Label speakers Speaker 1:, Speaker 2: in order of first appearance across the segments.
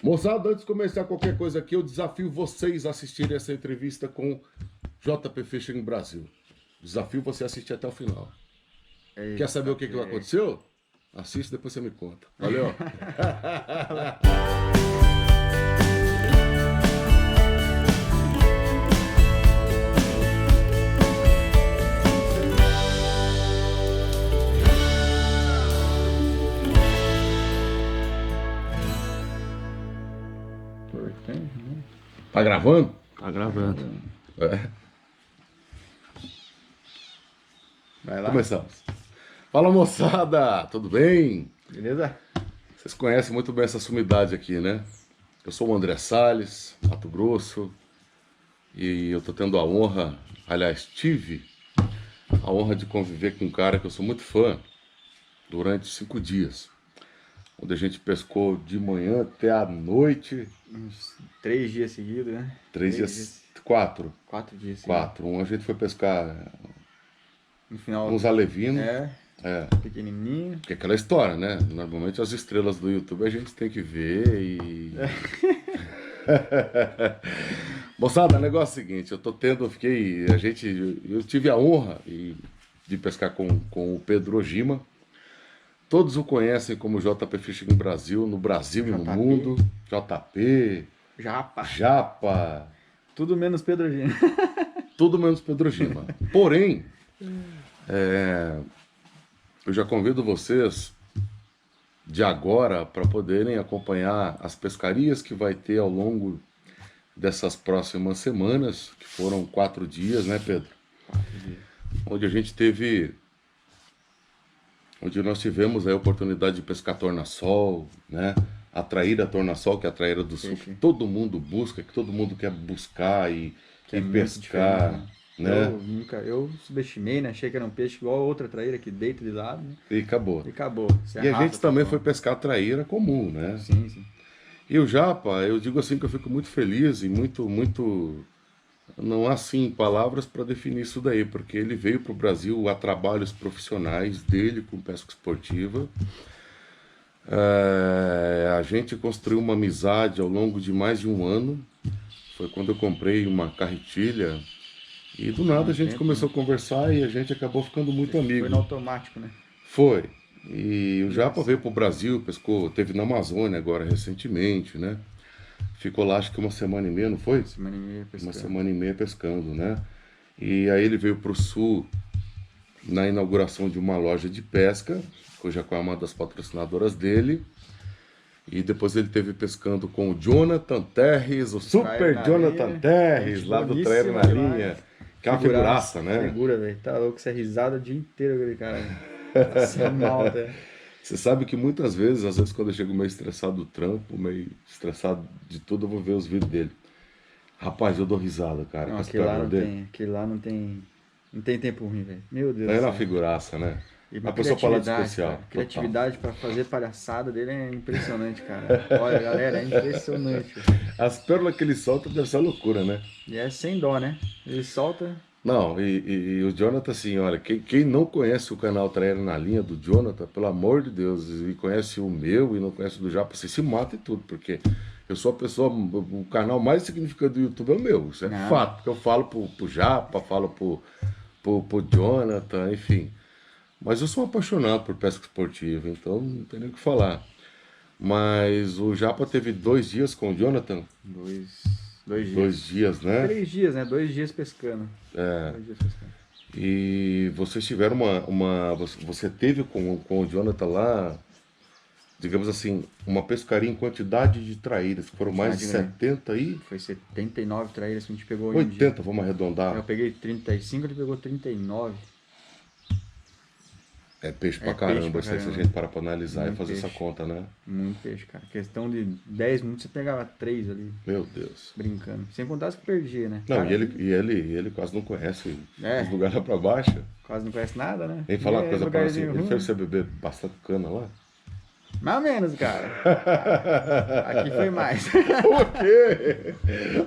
Speaker 1: Moçada, antes de começar qualquer coisa aqui, eu desafio vocês a assistirem essa entrevista com JP Fishing Brasil. Desafio você a assistir até o final. Quer saber
Speaker 2: Eita,
Speaker 1: o que aconteceu? Assiste, depois você me conta. Valeu! Tá gravando?
Speaker 2: Tá gravando.
Speaker 1: É.
Speaker 2: Vai lá.
Speaker 1: Começamos. Fala, moçada! Tudo bem?
Speaker 2: Beleza?
Speaker 1: Vocês conhecem muito bem essa sumidade aqui, né? Eu sou o André Salles, Mato Grosso, e eu tô tendo a honra, aliás, tive a honra de conviver com um cara que eu sou muito fã durante 5 dias, onde a gente pescou de manhã até a noite.
Speaker 2: Uns 3 dias seguidos, né?
Speaker 1: 3 dias, 4.
Speaker 2: 4 dias seguidos.
Speaker 1: 4. Um a gente foi pescar
Speaker 2: No final.
Speaker 1: uns alevinos.
Speaker 2: É, pequenininho.
Speaker 1: Porque é aquela história, né? Normalmente as estrelas do YouTube a gente tem que ver e... Moçada, o negócio é o seguinte, eu tive a honra de pescar com o Pedro Ojima. Todos o conhecem como JP Fishing Brasil, no Brasil e no
Speaker 2: JP.
Speaker 1: mundo. JP,
Speaker 2: Japa.
Speaker 1: Japa,
Speaker 2: Tudo menos Pedro Ojima.
Speaker 1: tudo menos Pedro Ojima. Porém, eu já convido vocês de agora para poderem acompanhar as pescarias que vai ter ao longo dessas próximas semanas, que foram 4 dias, né, Pedro?
Speaker 2: 4 dias.
Speaker 1: Onde nós tivemos a oportunidade de pescar tornassol, né? A traíra tornassol, que é a traíra do sul, que todo mundo busca, que todo mundo quer buscar e
Speaker 2: É muito
Speaker 1: pescar,
Speaker 2: diferente,
Speaker 1: né?
Speaker 2: Eu subestimei, né? Achei que era um peixe igual a outra traíra que deita de lado, né?
Speaker 1: E acabou.
Speaker 2: E acabou. Você
Speaker 1: E a
Speaker 2: arrasta,
Speaker 1: gente também
Speaker 2: tá
Speaker 1: foi
Speaker 2: bom.
Speaker 1: pescar a traíra comum, né?
Speaker 2: Sim, sim.
Speaker 1: E o Japa, eu digo assim que eu fico muito feliz e muito... Não há, assim, palavras para definir isso daí, porque ele veio para o Brasil a trabalhos profissionais dele com pesca esportiva. A gente construiu uma amizade ao longo de mais de um ano. Foi quando eu comprei uma carretilha e do nada a gente começou a conversar e a gente acabou ficando muito amigo.
Speaker 2: Foi no automático, né?
Speaker 1: Foi. E o Japa veio para o Brasil, pescou, teve na Amazônia agora recentemente, né? Ficou lá acho que 1 semana e meia, não foi?
Speaker 2: 1 semana e meia pescando.
Speaker 1: 1 semana e meia pescando, né? E aí ele veio para o sul na inauguração de uma loja de pesca, cuja é uma das patrocinadoras dele. E depois ele teve pescando com o Jonathan Terres, o Super Jonathan Terres, lá do Traíra na Linha. Que é uma figuraça, né?
Speaker 2: Figura, velho. Tá louco, você é risada o dia inteiro, aquele cara. Passa mal, até.
Speaker 1: Você sabe que muitas vezes, às vezes quando eu chego meio estressado do trampo, meio estressado de tudo, eu vou ver os vídeos dele. Rapaz, eu dou risada, cara.
Speaker 2: Não, aquele lá não tem tempo ruim, velho. Meu Deus do
Speaker 1: É
Speaker 2: céu.
Speaker 1: uma figuraça, né?
Speaker 2: E
Speaker 1: A pessoa fala de
Speaker 2: criatividade,
Speaker 1: especial.
Speaker 2: cara. Criatividade pra fazer palhaçada dele é impressionante, cara. Olha, galera, é impressionante. Velho.
Speaker 1: As pérolas que ele solta deve ser loucura, né?
Speaker 2: E é sem dó, né? Ele solta...
Speaker 1: Não, e o Jonathan, assim, olha, quem não conhece o canal Traíra na Linha do Jonathan, pelo amor de Deus, e conhece o meu e não conhece o do Japa, você se mata e tudo, porque eu sou a pessoa, o canal mais significante do YouTube é o meu, isso é fato, porque eu falo pro Japa, falo pro Jonathan, enfim. Mas eu sou apaixonado por pesca esportiva, então não tem nem o que falar. Mas o Japa teve 2 dias com o Jonathan.
Speaker 2: 2 dias.
Speaker 1: 2 dias, né?
Speaker 2: 3 dias, né? 2 dias pescando. 2 dias pescando.
Speaker 1: E vocês tiveram você teve com o Jonathan lá, digamos assim, uma pescaria em quantidade de traíras, que foram mais de 70 aí?
Speaker 2: Foi 79 traíras que a gente pegou em um dia.
Speaker 1: 80, vamos arredondar.
Speaker 2: Eu peguei 35, ele pegou 39.
Speaker 1: É peixe pra caramba, se a gente parar pra analisar
Speaker 2: Muito
Speaker 1: e fazer
Speaker 2: peixe.
Speaker 1: essa conta, né?
Speaker 2: Muito peixe, cara. Questão de 10 minutos você pegava 3 ali,
Speaker 1: Meu Deus.
Speaker 2: brincando. Sem contar as que perdia, né?
Speaker 1: Não,
Speaker 2: Cara,
Speaker 1: e ele quase não conhece
Speaker 2: É.
Speaker 1: os lugares lá pra baixo.
Speaker 2: quase não conhece nada, né?
Speaker 1: Ele fala uma
Speaker 2: É,
Speaker 1: coisa pra assim,
Speaker 2: lugarzinho
Speaker 1: ele
Speaker 2: ruim.
Speaker 1: fez você beber bastante cana lá?
Speaker 2: Mais ou menos, cara. Aqui foi mais.
Speaker 1: Por quê?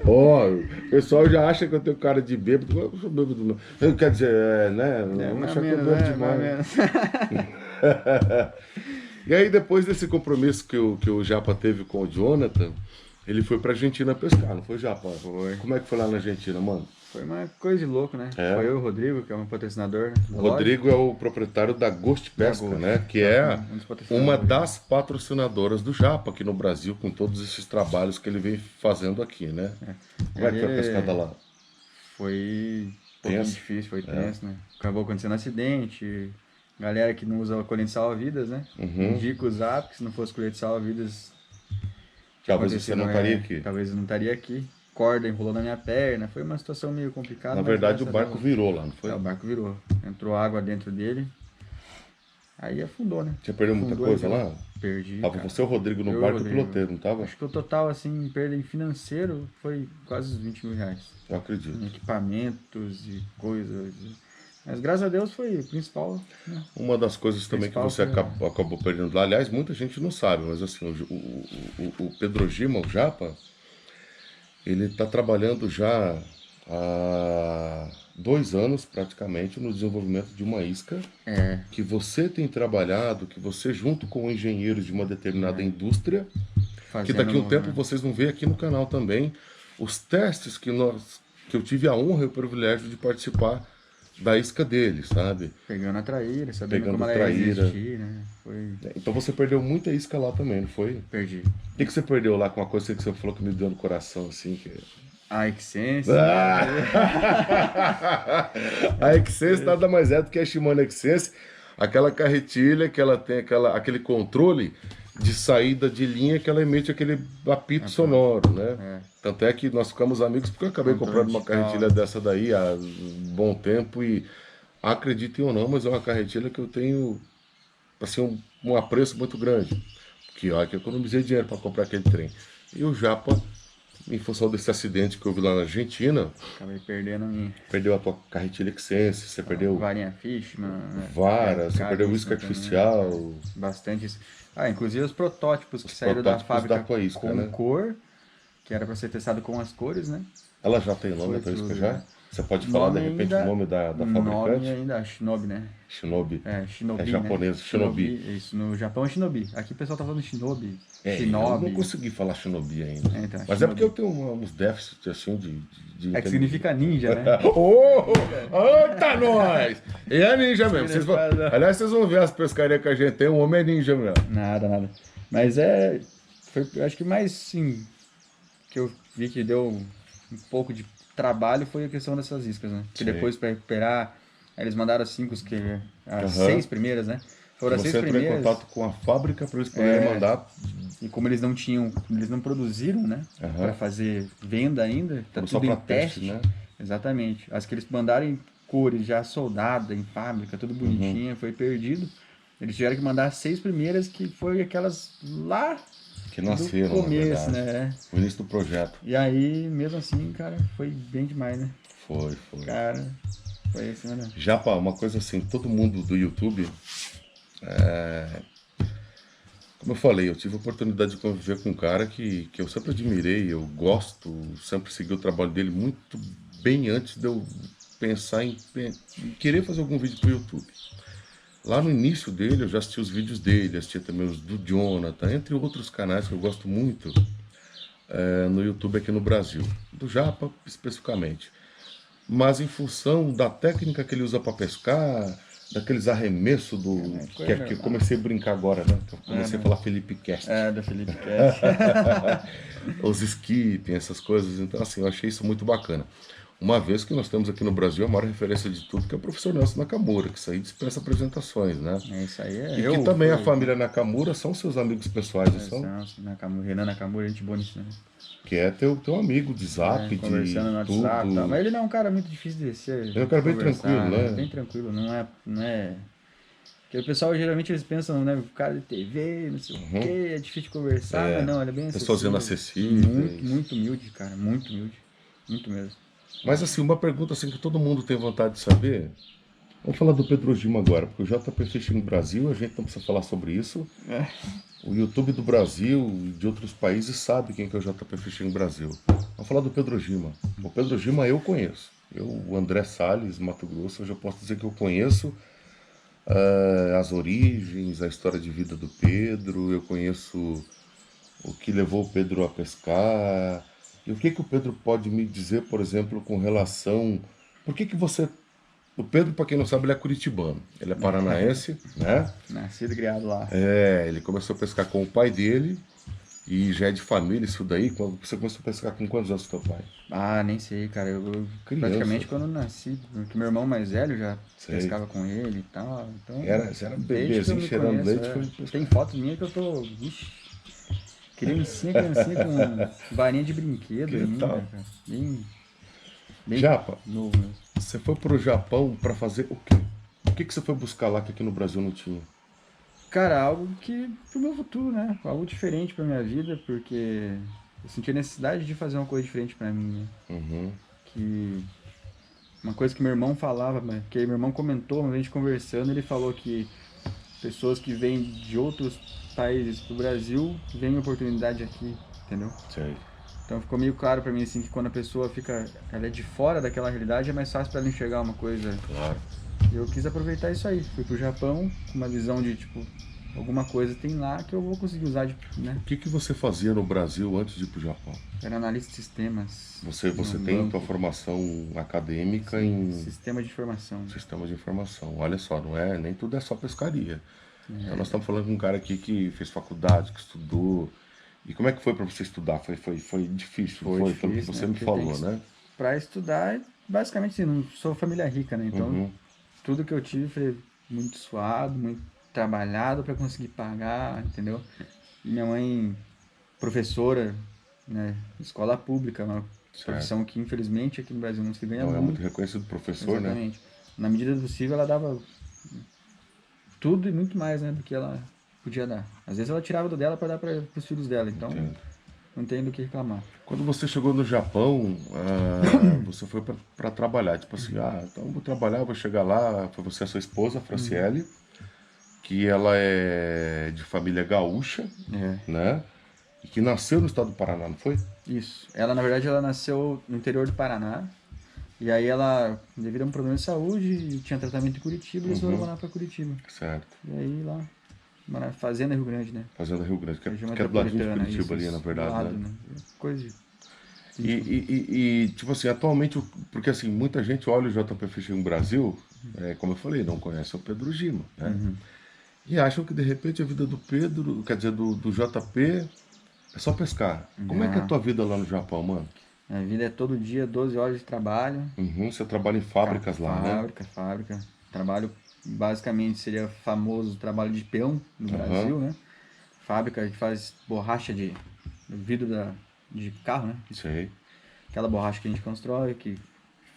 Speaker 1: Ó, o pessoal já acha que eu tenho cara de bêbado. Eu sou bêbado, não. Quer dizer, né? Não
Speaker 2: mais
Speaker 1: acha
Speaker 2: ou
Speaker 1: que eu
Speaker 2: menos,
Speaker 1: bebo
Speaker 2: né? Mais ou
Speaker 1: demais.
Speaker 2: menos.
Speaker 1: E aí, depois desse compromisso que o Japa teve com o Jonathan, ele foi pra Argentina pescar, não foi, Japa?
Speaker 2: Foi.
Speaker 1: Como é que foi lá na Argentina, mano?
Speaker 2: Foi uma coisa de louco, né?
Speaker 1: É.
Speaker 2: Foi eu e o Rodrigo, que é um patrocinador, né,
Speaker 1: O
Speaker 2: da loja.
Speaker 1: Rodrigo é o proprietário da Ghost Pesca,
Speaker 2: Ghost,
Speaker 1: né? Que
Speaker 2: só
Speaker 1: é
Speaker 2: um dos patrocinadores.
Speaker 1: uma das patrocinadoras do Japa aqui no Brasil, com todos esses trabalhos que ele vem fazendo aqui, né? Como é que foi a
Speaker 2: Ele-
Speaker 1: pescada lá?
Speaker 2: Foi um pouquinho
Speaker 1: Tenso.
Speaker 2: difícil, foi tenso, né? Acabou acontecendo acidente, galera que não usa colete salva-vidas, né?
Speaker 1: Uhum.
Speaker 2: Indica usar, porque se não fosse colete salva-vidas,
Speaker 1: Talvez você não estaria aqui.
Speaker 2: talvez eu não estaria aqui. Corda enrolou na minha perna, foi uma situação meio complicada.
Speaker 1: Na
Speaker 2: mas
Speaker 1: verdade, o
Speaker 2: graças a
Speaker 1: barco
Speaker 2: Deus-
Speaker 1: virou lá, não foi?
Speaker 2: É, o barco virou. Entrou água dentro dele. Aí afundou, né?
Speaker 1: Você perdeu muita
Speaker 2: Afundou,
Speaker 1: coisa
Speaker 2: ele-
Speaker 1: lá?
Speaker 2: Perdi.
Speaker 1: Tava
Speaker 2: cara.
Speaker 1: você e o Rodrigo no
Speaker 2: Eu e o
Speaker 1: barco e o
Speaker 2: Rodrigo.
Speaker 1: piloteiro, não tava?
Speaker 2: Acho que o total, assim, em perda em financeiro foi quase uns 20 mil reais.
Speaker 1: Eu acredito.
Speaker 2: Em equipamentos e coisas. Mas graças a Deus foi o principal, né?
Speaker 1: Uma das coisas também que
Speaker 2: Principal
Speaker 1: você
Speaker 2: foi-
Speaker 1: acabou perdendo lá, aliás, muita gente não sabe, mas assim, o Pedro Gima, o Japa, ele está trabalhando já há 2 anos praticamente no desenvolvimento de uma isca
Speaker 2: É,
Speaker 1: que você tem trabalhado, que você junto com engenheiros de uma determinada indústria, que
Speaker 2: fazendo
Speaker 1: daqui a um tempo
Speaker 2: né?
Speaker 1: vocês vão ver aqui no canal também os testes que eu tive a honra e o privilégio de participar da isca deles, sabe?
Speaker 2: Pegando a traíra, sabendo
Speaker 1: Pegando
Speaker 2: como ela ia
Speaker 1: traíra.
Speaker 2: existir, né? Foi...
Speaker 1: Então você perdeu muita isca lá também, não foi?
Speaker 2: Perdi.
Speaker 1: O que você perdeu lá com uma coisa que você falou que me deu no coração, assim? Que...
Speaker 2: A Excense,
Speaker 1: Ah! A Excense nada mais é do que a Shimano Excense, aquela carretilha que ela tem aquele controle de saída de linha que ela emite aquele apito sonoro, né?
Speaker 2: É.
Speaker 1: Tanto é que nós ficamos amigos porque eu acabei
Speaker 2: Controle
Speaker 1: comprando uma
Speaker 2: digital.
Speaker 1: carretilha dessa daí há um bom tempo e acreditem ou não, mas é uma carretilha que eu tenho assim, um apreço muito grande. Porque olha que eu economizei dinheiro para comprar aquele trem. E o Japa, em função desse acidente que eu vi lá na Argentina,
Speaker 2: Acabei perdendo a minha
Speaker 1: perdeu a tua carretilha Excense, você perdeu
Speaker 2: varinha Fishman, né?
Speaker 1: vara, você
Speaker 2: Carga,
Speaker 1: perdeu isca
Speaker 2: também,
Speaker 1: artificial.
Speaker 2: bastante isso. Ah, inclusive os protótipos que
Speaker 1: Os
Speaker 2: saíram da
Speaker 1: protótipos
Speaker 2: fábrica
Speaker 1: da com a isca,
Speaker 2: com
Speaker 1: né?
Speaker 2: cor, que era para ser testado com as cores, né?
Speaker 1: Ela já tem nome,
Speaker 2: Foi
Speaker 1: a tua isca
Speaker 2: tudo,
Speaker 1: já?
Speaker 2: né?
Speaker 1: Você pode falar de
Speaker 2: Nome
Speaker 1: repente
Speaker 2: ainda-
Speaker 1: o nome da
Speaker 2: Nome
Speaker 1: fabricante?
Speaker 2: ainda, Shinobi, né?
Speaker 1: Shinobi.
Speaker 2: É, Shinobi,
Speaker 1: É japonês,
Speaker 2: né?
Speaker 1: Shinobi.
Speaker 2: Isso, no Japão é Shinobi. Aqui o pessoal tá falando Shinobi,
Speaker 1: É, eu
Speaker 2: Shinobi.
Speaker 1: não consegui falar Shinobi ainda.
Speaker 2: É, então,
Speaker 1: Mas
Speaker 2: Shinobi.
Speaker 1: é porque eu tenho uns déficits assim de
Speaker 2: É que significa ninja, né?
Speaker 1: Ô, eita nós! E é ninja mesmo.
Speaker 2: Significa-
Speaker 1: Aliás, vocês vão ver as pescarias que a gente tem, o homem é ninja mesmo.
Speaker 2: Nada, nada. Mas foi, eu acho que mais, sim, que eu vi que deu um pouco de trabalho foi a questão dessas iscas, né? Que
Speaker 1: Sim.
Speaker 2: depois para recuperar, aí eles mandaram as 5, as
Speaker 1: Aham.
Speaker 2: 6 primeiras, né? Foram as
Speaker 1: Você
Speaker 2: 6
Speaker 1: entrou em
Speaker 2: primeiras.
Speaker 1: contato com a fábrica para eles poderem mandar.
Speaker 2: E como eles não tinham, eles não produziram, né?
Speaker 1: Aham.
Speaker 2: Para fazer venda ainda, tá
Speaker 1: Só
Speaker 2: tudo
Speaker 1: pra
Speaker 2: em teste.
Speaker 1: teste, né?
Speaker 2: Exatamente. As que eles mandaram em cores, já soldada, em fábrica, tudo bonitinha, foi perdido. Eles tiveram que mandar as 6 primeiras, que foi aquelas lá
Speaker 1: Que nasceram,
Speaker 2: do
Speaker 1: na
Speaker 2: começo,
Speaker 1: verdade.
Speaker 2: né?
Speaker 1: O início do projeto.
Speaker 2: E aí, mesmo assim, cara, foi bem demais, né?
Speaker 1: Foi.
Speaker 2: Cara, foi assim, né?
Speaker 1: Já, pá, uma coisa assim, todo mundo do YouTube, como eu falei, eu tive a oportunidade de conviver com um cara que eu sempre admirei, eu gosto, sempre segui o trabalho dele muito bem antes de eu pensar em querer fazer algum vídeo pro YouTube. Lá no início dele, eu já assisti os vídeos dele, assisti também os do Jonathan, entre outros canais que eu gosto muito no YouTube aqui no Brasil, do Japa especificamente. Mas em função da técnica que ele usa para pescar, daqueles arremessos que eu comecei a brincar agora, né? Que eu comecei a falar Felipe Cast.
Speaker 2: É, da Felipe Cash.
Speaker 1: Os skipping, essas coisas. Então, assim, eu achei isso muito bacana. Uma vez que nós temos aqui no Brasil a maior referência de tudo, que é o professor Nelson Nakamura, que isso aí dispensa apresentações, né?
Speaker 2: É isso aí, é.
Speaker 1: E que também a família Nakamura são seus amigos pessoais, são,
Speaker 2: Nakamura, Renan Nakamura, gente boníssima, né?
Speaker 1: que é teu amigo de zap,
Speaker 2: Conversando no
Speaker 1: de
Speaker 2: WhatsApp e
Speaker 1: tudo.
Speaker 2: tal. Mas ele não é um cara muito difícil de ser.
Speaker 1: Ele é um cara bem
Speaker 2: conversar,
Speaker 1: tranquilo, né?
Speaker 2: Bem tranquilo, não é. Porque o pessoal geralmente eles pensam, né? O cara de TV, não sei o quê, é difícil de conversar, mas não, ele é bem acessível.
Speaker 1: Pessoalzinho acessível.
Speaker 2: Muito humilde, cara, muito humilde. Muito mesmo.
Speaker 1: Mas assim, uma pergunta assim que todo mundo tem vontade de saber. Vamos falar do Pedro Gima agora, porque o JP Fishing Brasil, a gente não precisa falar sobre isso. O YouTube do Brasil e de outros países sabe quem que é o JP Fishing Brasil. Vamos falar do Pedro Gima. O Pedro Gima eu conheço. O André Salles, Mato Grosso, eu já posso dizer que eu conheço as origens, a história de vida do Pedro, eu conheço o que levou o Pedro a pescar. E o que que o Pedro pode me dizer, por exemplo, com relação. Por que que você. O Pedro, para quem não sabe, ele é curitibano. Ele é paranaense, né?
Speaker 2: Nascido e criado lá.
Speaker 1: Ele começou a pescar com o pai dele. E já é de família isso daí. Quando você começou a pescar com quantos anos, teu pai?
Speaker 2: Ah, nem sei, cara. Eu
Speaker 1: Criança.
Speaker 2: praticamente quando eu nasci, porque meu irmão mais velho já
Speaker 1: Sei.
Speaker 2: pescava com ele e tal. Então,
Speaker 1: Você era
Speaker 2: desde que eu
Speaker 1: bebezinho
Speaker 2: me
Speaker 1: cheirando
Speaker 2: conheço,
Speaker 1: leite. Foi...
Speaker 2: Tem fotos minhas que eu tô. Vixe, criancinha com varinha de brinquedo
Speaker 1: Que
Speaker 2: ainda,
Speaker 1: tal?
Speaker 2: cara. Bem
Speaker 1: Japa,
Speaker 2: novo mesmo.
Speaker 1: você foi pro Japão para fazer o quê? O que que você foi buscar lá que aqui no Brasil não tinha?
Speaker 2: Cara, algo que pro meu futuro, né? Algo diferente pra minha vida, porque eu senti a necessidade de fazer uma coisa diferente pra mim, né?
Speaker 1: Uhum.
Speaker 2: Que uma coisa que meu irmão falava, que meu irmão comentou, uma vez conversando, ele falou que pessoas que vêm de outros países pro Brasil veem oportunidade aqui, entendeu?
Speaker 1: Sei.
Speaker 2: Então ficou meio claro pra mim assim que quando a pessoa ela é de fora daquela realidade, é mais fácil pra ela enxergar uma coisa.
Speaker 1: Claro.
Speaker 2: E eu quis aproveitar isso aí. Fui pro Japão com uma visão de tipo alguma coisa tem lá que eu vou conseguir usar, né?
Speaker 1: O que que você fazia no Brasil antes de ir pro Japão?
Speaker 2: Era analista de sistemas.
Speaker 1: Você
Speaker 2: num
Speaker 1: tem
Speaker 2: banco.
Speaker 1: tua formação acadêmica em
Speaker 2: Sistema de informação.
Speaker 1: sistemas de informação. Olha só, não é, nem tudo é só pescaria. Então nós estamos falando com um cara aqui que fez faculdade, que estudou. E como é que foi para você estudar? Foi difícil, foi pelo que
Speaker 2: difícil,
Speaker 1: você
Speaker 2: né?
Speaker 1: me
Speaker 2: Porque
Speaker 1: falou, né?
Speaker 2: Pra estudar, basicamente, assim, não sou família rica, né? Então,
Speaker 1: Uhum.
Speaker 2: tudo que eu tive foi muito suado, muito trabalhado para conseguir pagar, entendeu? E minha mãe, professora, né? Escola pública, uma profissão que, infelizmente, aqui no Brasil não se ganha
Speaker 1: Não é muito
Speaker 2: muito.
Speaker 1: reconhecido professor, né?
Speaker 2: Exatamente. Na medida do possível, ela dava tudo e muito mais, né? Do que ela podia dar. Às vezes ela tirava do dela para dar para os filhos dela, então
Speaker 1: Entendo.
Speaker 2: não tem do que reclamar.
Speaker 1: Quando você chegou no Japão, você foi para trabalhar, tipo assim, então eu vou trabalhar, vou chegar lá, foi você e a sua esposa, a Franciele, que ela é de família gaúcha,
Speaker 2: É.
Speaker 1: né? E que nasceu no estado do Paraná, não foi?
Speaker 2: Isso. Ela, na verdade, ela nasceu no interior do Paraná. E aí ela, devido a um problema de saúde, tinha tratamento em Curitiba, eles foram morar pra Curitiba.
Speaker 1: Certo.
Speaker 2: E aí lá, morar fazenda Rio Grande, né?
Speaker 1: Fazenda Rio Grande, que
Speaker 2: Região
Speaker 1: é do ladinho de
Speaker 2: metropolitana,
Speaker 1: Curitiba ali,
Speaker 2: isso,
Speaker 1: na
Speaker 2: do
Speaker 1: verdade,
Speaker 2: lado,
Speaker 1: né?
Speaker 2: Coisa de...
Speaker 1: Tipo assim, atualmente, porque assim, muita gente olha o JP Fishing no Brasil, como eu falei, não conhece o Pedro Gima, né? E acham que de repente a vida do Pedro, quer dizer, do JP, é só pescar. Como é que é a tua vida lá no Japão, mano?
Speaker 2: A vida é todo dia, 12 horas de trabalho.
Speaker 1: Uhum, você trabalha em fábricas lá, né?
Speaker 2: Fábrica. Trabalho, basicamente, seria famoso trabalho de peão no Brasil, né? Fábrica que faz borracha de vidro de carro, né?
Speaker 1: Sei.
Speaker 2: Aquela borracha que a gente constrói, que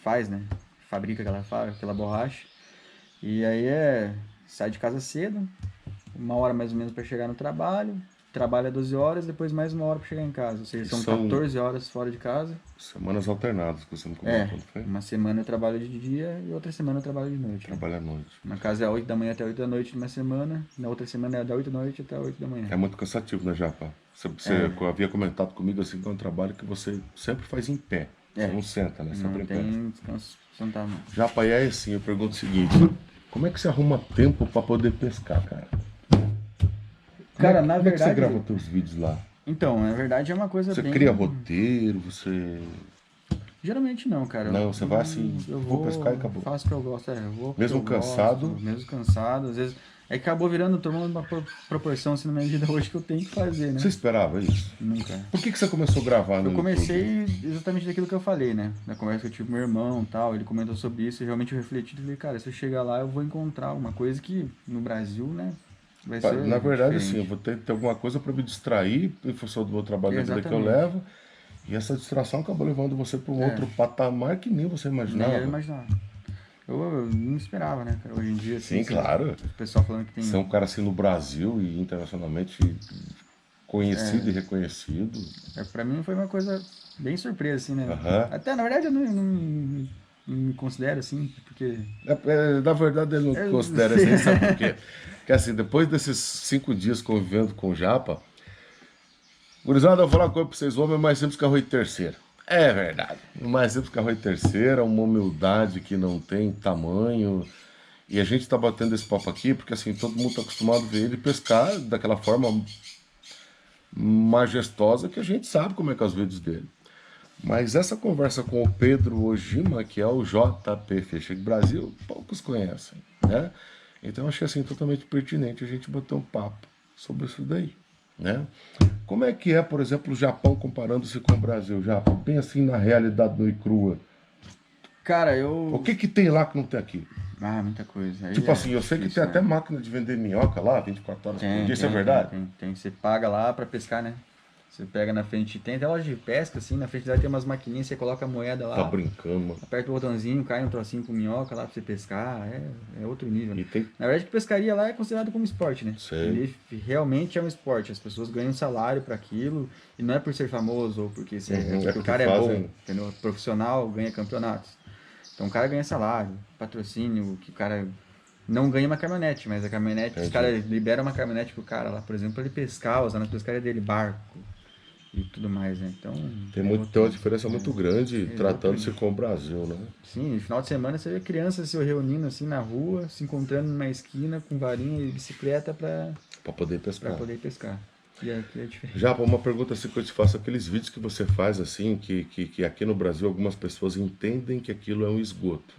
Speaker 2: faz, né? Fabrica aquela borracha. E aí sai de casa cedo, 1 hora mais ou menos para chegar no trabalho, trabalha 12 horas, depois mais 1 hora para chegar em casa. Ou seja, são 14 horas fora de casa.
Speaker 1: Semanas alternadas, que você me comentou, não foi?
Speaker 2: Uma semana eu trabalho de dia e outra semana eu trabalho de noite.
Speaker 1: Trabalha à noite.
Speaker 2: Na casa é 8 da manhã até 8 da noite numa semana, na outra semana é da 8 da noite até 8 da manhã.
Speaker 1: É muito cansativo, né, Japa? Você havia comentado comigo assim que é um trabalho que você sempre faz em pé. Você não senta, né? Sempre em pé.
Speaker 2: Não tem descanso sentar, não.
Speaker 1: Japa, e é assim, eu pergunto o seguinte: como é que você arruma tempo para poder pescar, cara?
Speaker 2: Cara,
Speaker 1: na
Speaker 2: na
Speaker 1: verdade. Como é que você
Speaker 2: verdade.
Speaker 1: grava teus vídeos lá?
Speaker 2: Então, na verdade é uma coisa
Speaker 1: Você
Speaker 2: bem.
Speaker 1: cria roteiro, você.
Speaker 2: Geralmente não, cara.
Speaker 1: Não, você vai assim,
Speaker 2: eu
Speaker 1: vou pescar e acabou.
Speaker 2: Faço o que eu gosto, eu vou porque
Speaker 1: Mesmo
Speaker 2: eu
Speaker 1: cansado?
Speaker 2: gosto, mesmo cansado, às vezes. É que acabou tomando uma proporção assim na minha vida hoje que eu tenho que fazer, né?
Speaker 1: Você esperava isso?
Speaker 2: Nunca.
Speaker 1: Por que você começou a gravar no
Speaker 2: Eu comecei
Speaker 1: YouTube?
Speaker 2: exatamente daquilo que eu falei, né? Na conversa que eu tive com meu irmão e tal, ele comentou sobre isso e realmente eu refleti e falei, cara, se eu chegar lá eu vou encontrar uma coisa que no Brasil, né? Vai ser
Speaker 1: Na verdade,
Speaker 2: diferente.
Speaker 1: assim, eu vou ter alguma coisa para me distrair em função do meu trabalho, da vida que eu
Speaker 2: Exatamente.
Speaker 1: levo. E essa distração acabou levando você para um outro patamar que nem você
Speaker 2: Nem
Speaker 1: imaginava.
Speaker 2: eu imaginava. Eu não esperava, né, cara? Hoje em dia, assim,
Speaker 1: Sim, claro.
Speaker 2: O pessoal falando que tem.
Speaker 1: Você é um cara assim no Brasil e internacionalmente conhecido e reconhecido.
Speaker 2: Pra mim foi uma coisa bem surpresa, assim, né?
Speaker 1: Aham.
Speaker 2: Até, na verdade, eu não me considero assim, porque.
Speaker 1: Na verdade, ele não considera assim, sabe por quê? Porque assim, depois desses 5 dias convivendo com o Japa, gurizada, eu vou falar uma coisa pra vocês, o homem é mais simples que arroz de terceira. É verdade. Mais simples que arroz de terceira, uma humildade que não tem tamanho. E a gente tá batendo esse papo aqui porque assim, todo mundo tá acostumado a ver ele pescar daquela forma majestosa que a gente sabe como é que é os vídeos dele. Mas essa conversa com o Pedro Ojima, que é o JP Fishing Brasil, poucos conhecem, né? Então eu achei assim totalmente pertinente a gente bater um papo sobre isso daí, né? Como é que é, por exemplo, o Japão comparando-se com o Brasil, Japão? Bem assim na realidade nua e crua.
Speaker 2: Cara,
Speaker 1: O que que tem lá que não tem aqui?
Speaker 2: Ah, muita coisa. Aí
Speaker 1: Tipo
Speaker 2: é
Speaker 1: assim, eu sei que
Speaker 2: difícil,
Speaker 1: tem até
Speaker 2: né?
Speaker 1: máquina de vender minhoca lá, 24 horas por
Speaker 2: Tem,
Speaker 1: dia, isso é
Speaker 2: tem, tem,
Speaker 1: verdade?
Speaker 2: tem, tem. Você paga lá pra pescar, né? Você pega na frente, tem até loja de pesca, assim, na frente dela tem umas maquininhas, você coloca a moeda
Speaker 1: Tá
Speaker 2: lá,
Speaker 1: brincando, mano.
Speaker 2: aperta o botãozinho, cai um trocinho com minhoca lá pra você pescar, é outro nível, né?
Speaker 1: E tem.
Speaker 2: Na verdade, que pescaria lá é considerado como esporte, né?
Speaker 1: Sei.
Speaker 2: Ele realmente é um esporte, as pessoas ganham salário pra aquilo, e não é por ser famoso ou porque,
Speaker 1: É
Speaker 2: porque o
Speaker 1: porque
Speaker 2: cara é bom,
Speaker 1: fazem.
Speaker 2: entendeu? Profissional, ganha campeonatos. Então o cara ganha salário, patrocínio, que o cara não ganha uma caminhonete, mas a caminhonete, os
Speaker 1: Entendi.
Speaker 2: caras liberam uma caminhonete pro cara lá, por exemplo, pra ele pescar, usar na pescaria dele, barco e tudo mais, né? Então,
Speaker 1: Tem uma diferença muito grande
Speaker 2: é outro
Speaker 1: tratando-se
Speaker 2: nível.
Speaker 1: com o Brasil, né?
Speaker 2: Sim, no final de semana você vê crianças se reunindo assim na rua, se encontrando numa esquina com varinha e bicicleta
Speaker 1: Pra poder
Speaker 2: pra
Speaker 1: pescar.
Speaker 2: poder pescar. E aqui é diferente.
Speaker 1: Já, uma pergunta assim que eu te faço, aqueles vídeos que você faz assim, que aqui no Brasil algumas pessoas entendem que aquilo é um esgoto.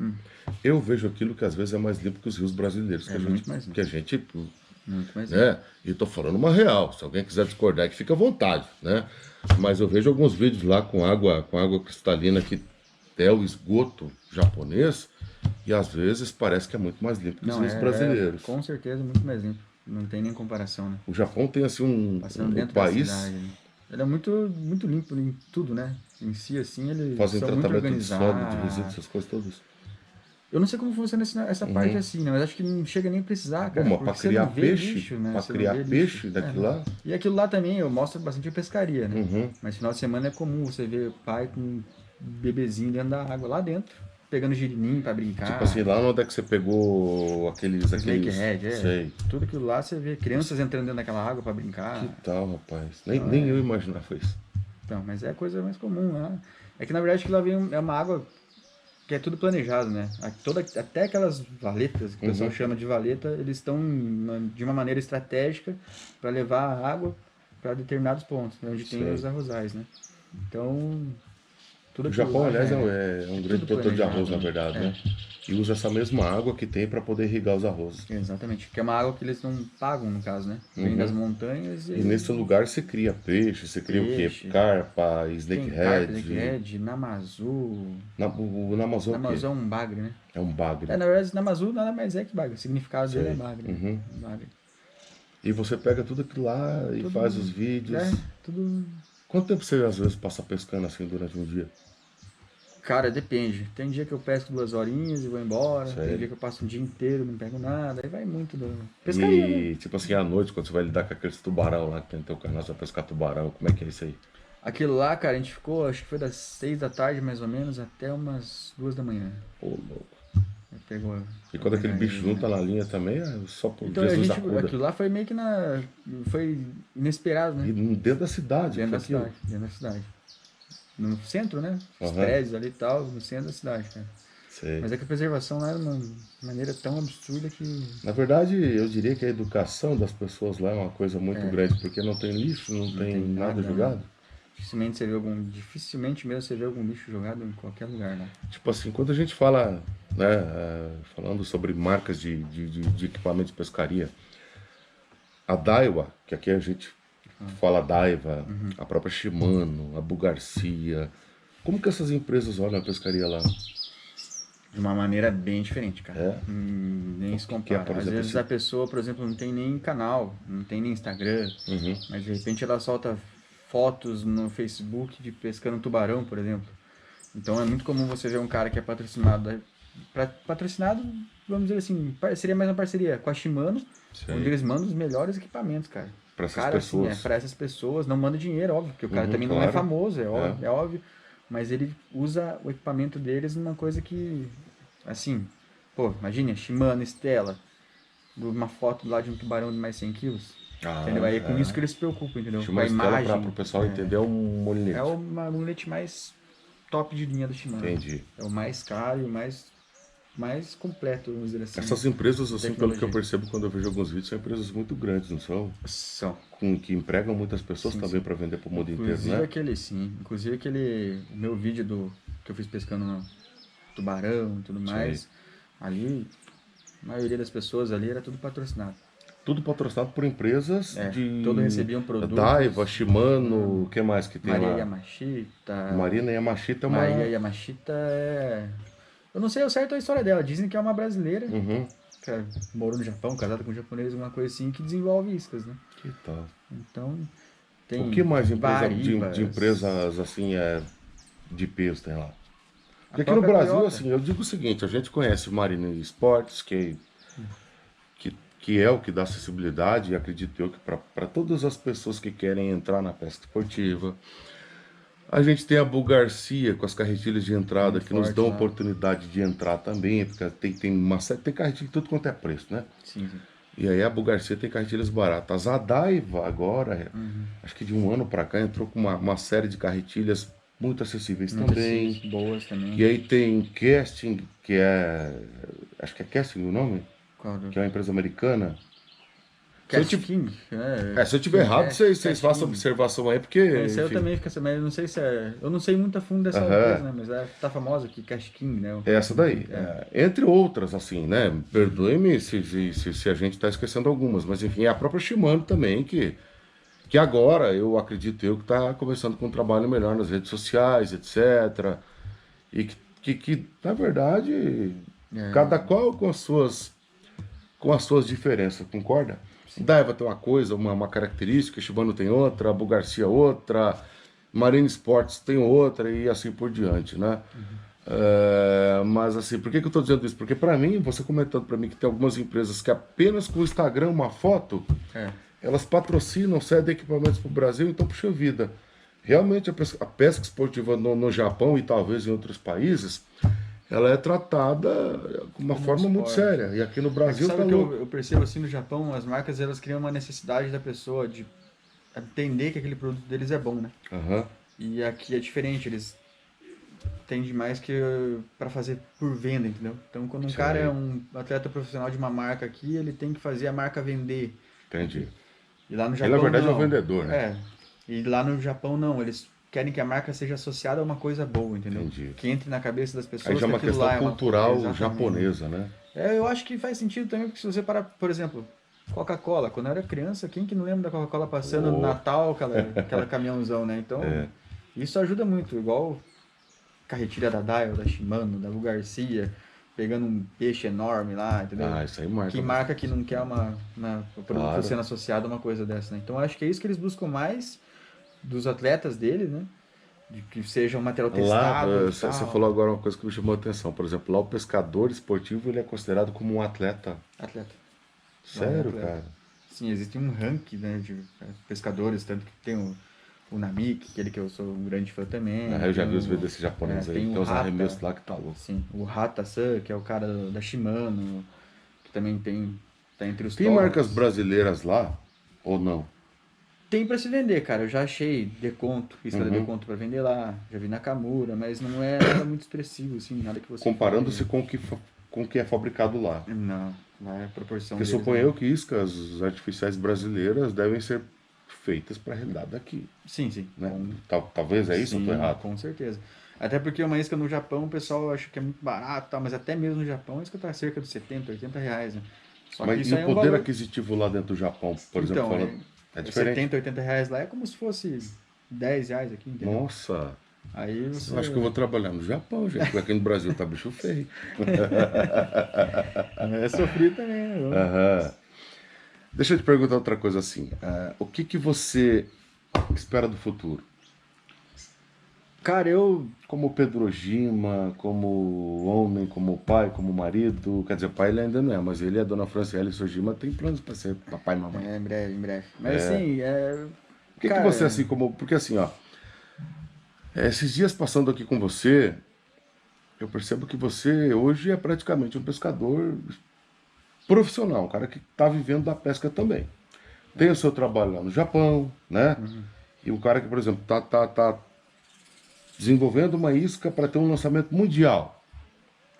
Speaker 1: Eu vejo aquilo que às vezes é mais limpo que os rios brasileiros,
Speaker 2: É muito mais,
Speaker 1: que a gente,
Speaker 2: muito mais.
Speaker 1: né? E tô falando uma real, se alguém quiser discordar, que fica à vontade, né? Mas eu vejo alguns vídeos lá com água cristalina que é o esgoto japonês, e às vezes parece que é muito mais limpo que os
Speaker 2: Não,
Speaker 1: rios
Speaker 2: é
Speaker 1: brasileiros.
Speaker 2: com certeza muito mais limpo. Não tem nem comparação, né?
Speaker 1: O Japão tem assim
Speaker 2: Passando
Speaker 1: um
Speaker 2: dentro da
Speaker 1: país.
Speaker 2: cidade. Ele é muito limpo em tudo, né? Em si, assim, eles
Speaker 1: Fazem
Speaker 2: são muito
Speaker 1: tratamento de solo, de resíduos,
Speaker 2: organizados.
Speaker 1: essas coisas todas.
Speaker 2: Eu não sei como funciona essa parte
Speaker 1: Uhum.
Speaker 2: assim, né? Mas acho que não chega nem a precisar,
Speaker 1: Bom,
Speaker 2: cara.
Speaker 1: mas para
Speaker 2: Porque você não
Speaker 1: criar
Speaker 2: vê
Speaker 1: peixe,
Speaker 2: lixo, né?
Speaker 1: para
Speaker 2: Você não
Speaker 1: criar
Speaker 2: vê lixo.
Speaker 1: peixe
Speaker 2: É,
Speaker 1: daquilo
Speaker 2: né?
Speaker 1: lá,
Speaker 2: E aquilo lá também, eu mostro bastante a pescaria, né?
Speaker 1: uhum.
Speaker 2: Mas final de semana é comum você ver pai com um bebezinho dentro da água, lá dentro, pegando girininho pra
Speaker 1: Tipo assim,
Speaker 2: brincar.
Speaker 1: lá onde é que você pegou
Speaker 2: Snakehead,
Speaker 1: sei,
Speaker 2: tudo aquilo lá você vê crianças entrando dentro daquela água pra
Speaker 1: que
Speaker 2: brincar.
Speaker 1: tal, rapaz?
Speaker 2: Então,
Speaker 1: Nem eu imaginava isso.
Speaker 2: então, mas é coisa mais comum lá. É que na verdade que lá vem é uma água que é tudo planejado, né? Até aquelas valetas, que o pessoal
Speaker 1: Uhum.
Speaker 2: chama de valeta, eles estão de uma maneira estratégica para levar a água para determinados pontos, né, onde tem
Speaker 1: Sei.
Speaker 2: os arrozais, né? Então, tudo
Speaker 1: O
Speaker 2: aquilo
Speaker 1: Japão,
Speaker 2: lá já
Speaker 1: aliás,
Speaker 2: é,
Speaker 1: é um
Speaker 2: é
Speaker 1: grande
Speaker 2: tudo
Speaker 1: produtor de arroz,
Speaker 2: planejado,
Speaker 1: na
Speaker 2: né?
Speaker 1: verdade,
Speaker 2: É,
Speaker 1: né? E usa essa mesma água que tem para poder irrigar os arrozes.
Speaker 2: exatamente. Que é uma água que eles não pagam, no caso, né? Vem das
Speaker 1: Uhum.
Speaker 2: montanhas
Speaker 1: E nesse
Speaker 2: e
Speaker 1: lugar você cria peixe, você cria o quê?
Speaker 2: peixe.
Speaker 1: Carpa,
Speaker 2: Tem carpa,
Speaker 1: snakehead.
Speaker 2: snakehead, namazu.
Speaker 1: Na Amazônia o quê?
Speaker 2: Namazu é um bagre, né?
Speaker 1: É um bagre.
Speaker 2: Na verdade, namazu nada mais é que bagre. O significado dele é
Speaker 1: Sei.
Speaker 2: bagre, né?
Speaker 1: Uhum.
Speaker 2: Bagre.
Speaker 1: E você pega tudo aquilo lá e
Speaker 2: Tudo,
Speaker 1: faz os vídeos.
Speaker 2: tudo.
Speaker 1: Quanto tempo você às vezes passa pescando assim durante um dia?
Speaker 2: Cara, depende. Tem dia que eu pesco 2 horinhas e vou embora. Tem
Speaker 1: Sério?
Speaker 2: dia que eu passo um dia inteiro, não pego nada. Aí vai muito do. Pescaria, né?
Speaker 1: E tipo assim, à noite, quando você vai lidar com aqueles tubarão lá que tem no teu canal, você vai pescar tubarão, como é que é isso aí?
Speaker 2: Aquilo lá, cara, a gente ficou, acho que foi das 6 da tarde mais ou menos até umas 2 da manhã.
Speaker 1: Ô, louco.
Speaker 2: Aí pegou.
Speaker 1: E quando aquele
Speaker 2: pegar
Speaker 1: bicho
Speaker 2: ele,
Speaker 1: junta
Speaker 2: né?
Speaker 1: na linha também, é só por
Speaker 2: Então a
Speaker 1: Jesus
Speaker 2: gente.
Speaker 1: acuda.
Speaker 2: Aquilo lá foi meio que na. Foi inesperado,
Speaker 1: E
Speaker 2: né?
Speaker 1: dentro da cidade,
Speaker 2: Dentro
Speaker 1: foi
Speaker 2: da
Speaker 1: aquilo.
Speaker 2: cidade. Dentro da cidade. No centro, né? Os
Speaker 1: Aham,
Speaker 2: prédios ali e tal, no centro da cidade, cara.
Speaker 1: sei.
Speaker 2: Mas é que a preservação lá era uma maneira tão absurda que.
Speaker 1: Na verdade, eu diria que a educação das pessoas lá é uma coisa muito grande, porque não tem lixo, não
Speaker 2: Não
Speaker 1: tem
Speaker 2: tem
Speaker 1: nada
Speaker 2: nada,
Speaker 1: jogado.
Speaker 2: né? Dificilmente mesmo você vê algum lixo jogado em qualquer lugar, né?
Speaker 1: Tipo assim, quando a gente fala, né, falando sobre marcas de equipamento de pescaria, a Daiwa, que aqui a gente fala Daiwa, a própria Shimano, a Bugarcia, como que essas empresas olham a pescaria lá?
Speaker 2: De uma maneira bem diferente, cara.
Speaker 1: É?
Speaker 2: Nem se
Speaker 1: Que é,
Speaker 2: compara.
Speaker 1: por
Speaker 2: Às
Speaker 1: exemplo,
Speaker 2: vezes a pessoa, por exemplo, não tem nem canal, não tem nem Instagram,
Speaker 1: Uhum,
Speaker 2: mas de repente ela solta fotos no Facebook de pescando tubarão, por exemplo. Então é muito comum você ver um cara que é patrocinado, patrocinado, vamos dizer assim, seria mais uma parceria com a Shimano, onde
Speaker 1: sei.
Speaker 2: eles mandam os melhores equipamentos, cara.
Speaker 1: Para essas
Speaker 2: Cara, assim,
Speaker 1: pessoas.
Speaker 2: para essas pessoas, não manda dinheiro, óbvio, porque o cara
Speaker 1: Uhum,
Speaker 2: também não é
Speaker 1: claro.
Speaker 2: famoso,
Speaker 1: É.
Speaker 2: é óbvio, mas ele usa o equipamento deles numa coisa que, assim, pô, imagine, Shimano, Stella, uma foto lá de um tubarão de mais 100 quilos, entendeu? Aí é com isso que eles se preocupam, entendeu? Com
Speaker 1: Chama
Speaker 2: a
Speaker 1: a Estela para
Speaker 2: imagem,
Speaker 1: o pessoal entender, é um molinete.
Speaker 2: é uma mulete mais top de linha da Shimano.
Speaker 1: Entendi.
Speaker 2: É o mais caro e o mais mais completo, vamos dizer assim.
Speaker 1: Essas empresas, assim, pelo que eu
Speaker 2: Tecnologia.
Speaker 1: percebo quando eu vejo alguns vídeos, são empresas muito grandes, não são?
Speaker 2: São.
Speaker 1: Que empregam muitas pessoas
Speaker 2: Sim,
Speaker 1: também
Speaker 2: sim.
Speaker 1: para vender para o mundo inteiro,
Speaker 2: Inclusive
Speaker 1: né?
Speaker 2: aquele, sim. Inclusive aquele. O meu vídeo que eu fiz pescando no tubarão e tudo
Speaker 1: Sei.
Speaker 2: mais. Ali, a maioria das pessoas ali era tudo patrocinado.
Speaker 1: Tudo patrocinado por empresas
Speaker 2: É. Todos
Speaker 1: de
Speaker 2: recebiam produtos.
Speaker 1: Daiwa, Shimano, o que mais que tem
Speaker 2: Maria
Speaker 1: lá?
Speaker 2: Yamashita.
Speaker 1: Marina Yamashita é
Speaker 2: Maria
Speaker 1: uma...
Speaker 2: Yamashita é. Eu não sei ao certo a história dela. Dizem que é uma brasileira
Speaker 1: Uhum.
Speaker 2: que morou no Japão, casada com um japonês, uma coisa assim, que desenvolve iscas, né?
Speaker 1: Que tal?
Speaker 2: Então,
Speaker 1: O que
Speaker 2: tem
Speaker 1: mais de
Speaker 2: Varibas,
Speaker 1: empresas assim de peso tem lá?
Speaker 2: a
Speaker 1: Porque aqui no
Speaker 2: própria
Speaker 1: Brasil,
Speaker 2: Toyota.
Speaker 1: assim, eu digo o seguinte, a gente conhece Marina Esportes, que é o que dá acessibilidade, e acredito eu que para todas as pessoas que querem entrar na pesca esportiva. A gente tem a Bull Garcia com as carretilhas de entrada
Speaker 2: Muito
Speaker 1: que nos
Speaker 2: forte
Speaker 1: dão
Speaker 2: lá.
Speaker 1: oportunidade de entrar também, porque tem carretilha de tudo quanto é preço, né?
Speaker 2: Sim, sim.
Speaker 1: E aí a Bull Garcia tem carretilhas baratas. A Daiva agora, acho que de um ano para cá, entrou com uma série de carretilhas muito acessíveis
Speaker 2: Muitas
Speaker 1: também.
Speaker 2: boas
Speaker 1: E
Speaker 2: também.
Speaker 1: aí tem Casting, que é. Acho que é Casting o nome,
Speaker 2: Qual
Speaker 1: que é uma empresa americana. Se eu
Speaker 2: Cast
Speaker 1: tiver,
Speaker 2: King?
Speaker 1: se eu tiver
Speaker 2: King
Speaker 1: errado,
Speaker 2: Cast,
Speaker 1: vocês
Speaker 2: Cast
Speaker 1: façam
Speaker 2: King.
Speaker 1: observação aí, porque,
Speaker 2: É, isso aí eu
Speaker 1: enfim.
Speaker 2: também fica sabendo, eu não sei se é. Eu não sei muito a fundo dessa empresa,
Speaker 1: Aham.
Speaker 2: né? Mas tá famosa aqui, Cast King, né?
Speaker 1: É essa daí.
Speaker 2: É.
Speaker 1: Entre outras, assim, né? Perdoe-me se a gente está esquecendo algumas, mas enfim, é a própria Shimano também, que agora eu acredito eu que está começando com um trabalho melhor nas redes sociais, etc. E na verdade,
Speaker 2: É,
Speaker 1: cada qual com as suas diferenças, concorda? Daiva tem uma coisa, uma característica, Shimano tem outra, Bull Garcia outra, Marine Sports tem outra e assim por diante, né? Mas assim, por que eu estou dizendo isso? Porque para mim, você comentando para mim que tem algumas empresas que apenas com o Instagram, uma foto,
Speaker 2: é.
Speaker 1: elas patrocinam, cedem equipamentos para o Brasil, então puxa vida. Realmente a pesca esportiva no Japão e talvez em outros países, ela é tratada de uma
Speaker 2: Como um
Speaker 1: forma muito
Speaker 2: esporte.
Speaker 1: séria. E aqui no
Speaker 2: É que
Speaker 1: Brasil
Speaker 2: sabe
Speaker 1: tá
Speaker 2: o que
Speaker 1: louco.
Speaker 2: eu percebo assim no Japão? As marcas elas criam uma necessidade da pessoa de entender que aquele produto deles é bom, né?
Speaker 1: Aham.
Speaker 2: E aqui é diferente, eles tendem mais que para fazer por venda, entendeu? Então, quando um cara é
Speaker 1: Sei.
Speaker 2: um atleta profissional de uma marca aqui, ele tem que fazer a marca vender.
Speaker 1: Entendi.
Speaker 2: E lá no
Speaker 1: Ele, na
Speaker 2: Japão
Speaker 1: verdade, é o
Speaker 2: não.
Speaker 1: vendedor, né?
Speaker 2: É. E lá no Japão não, eles querem que a marca seja associada a uma coisa boa, entendeu?
Speaker 1: Entendi.
Speaker 2: Que entre na cabeça das
Speaker 1: Aí
Speaker 2: pessoas
Speaker 1: já é
Speaker 2: que
Speaker 1: uma
Speaker 2: aquilo
Speaker 1: questão
Speaker 2: lá é uma
Speaker 1: cultural
Speaker 2: exatamente.
Speaker 1: japonesa, né?
Speaker 2: É, eu acho que faz sentido também, porque se você parar, por exemplo, Coca-Cola, quando eu era criança, quem que não lembra da Coca-Cola passando no
Speaker 1: Oh,
Speaker 2: Natal, aquela caminhãozão, né? Então, isso ajuda muito, igual carretilha da Dial, da Shimano, da Lu Garcia, pegando um peixe enorme lá, entendeu?
Speaker 1: isso aí marca
Speaker 2: Que marca
Speaker 1: bastante.
Speaker 2: que não quer o produto
Speaker 1: Claro.
Speaker 2: sendo associado a uma coisa dessa, né? Então, eu acho que é isso que eles buscam mais dos atletas deles, né? De que seja um material
Speaker 1: Lá,
Speaker 2: testado e
Speaker 1: você
Speaker 2: tal.
Speaker 1: falou agora uma coisa que me chamou a atenção. Por exemplo, lá o pescador esportivo ele é considerado como um atleta.
Speaker 2: Atleta. Lá é
Speaker 1: Sério,
Speaker 2: atleta.
Speaker 1: cara?
Speaker 2: Sim, existe um ranking, né, de pescadores, tanto que tem o Namiki, aquele que eu sou um grande fã também.
Speaker 1: Eu já
Speaker 2: Tem
Speaker 1: vi os vídeos desse japonês aí.
Speaker 2: tem
Speaker 1: Tem
Speaker 2: o
Speaker 1: uns
Speaker 2: Hata,
Speaker 1: arremessos lá que tá louco.
Speaker 2: sim, o Hata-san, que é o cara da Shimano, que também tá entre os
Speaker 1: Tem marcas
Speaker 2: tops.
Speaker 1: brasileiras lá ou não?
Speaker 2: Tem pra se vender, cara. Eu já achei Deconto, isca da
Speaker 1: Uhum.
Speaker 2: Deconto pra vender lá. Já vi Nakamura, mas não é nada muito expressivo, assim, nada que você
Speaker 1: Comparando-se
Speaker 2: fale.
Speaker 1: com o que é fabricado lá.
Speaker 2: Não, lá é a proporção
Speaker 1: Porque
Speaker 2: deles,
Speaker 1: suponho
Speaker 2: não.
Speaker 1: eu que iscas artificiais brasileiras devem ser feitas para realidade daqui,
Speaker 2: Sim, sim.
Speaker 1: né? Talvez é isso ou eu tô
Speaker 2: Sim,
Speaker 1: errado?
Speaker 2: com certeza. Até porque uma isca no Japão, o pessoal acha que é muito barato, tá? Mas até mesmo no Japão, a isca tá cerca de 70, 80 reais, né? Só que
Speaker 1: Mas e
Speaker 2: isso
Speaker 1: o
Speaker 2: aí é um
Speaker 1: poder
Speaker 2: valor.
Speaker 1: aquisitivo lá dentro do Japão, por exemplo,
Speaker 2: Então,
Speaker 1: falando, é diferente?
Speaker 2: 70, 80 reais lá é como se fosse 10 reais aqui, entendeu?
Speaker 1: Nossa,
Speaker 2: Aí
Speaker 1: eu acho que eu vou
Speaker 2: você.
Speaker 1: trabalhar no Japão, gente, porque aqui no Brasil tá bicho feio.
Speaker 2: É sofrido também, né?
Speaker 1: Aham. Deixa eu te perguntar outra coisa assim. O que que você espera do futuro?
Speaker 2: Cara, eu.
Speaker 1: Como Pedro Ojima, como homem, como pai, como marido. Quer dizer, pai ele ainda não é, mas ele e a dona Franciele Sojima tem planos para ser papai e mamãe.
Speaker 2: É, em breve, em breve. Mas assim,
Speaker 1: O que que você,
Speaker 2: cara.
Speaker 1: assim, como. Porque assim, ó. Esses dias passando aqui com você, eu percebo que você hoje é praticamente um pescador profissional, um cara que está vivendo da pesca também. Tem o seu trabalho lá no Japão, né? E um cara que, por exemplo, tá desenvolvendo uma isca para ter um lançamento mundial.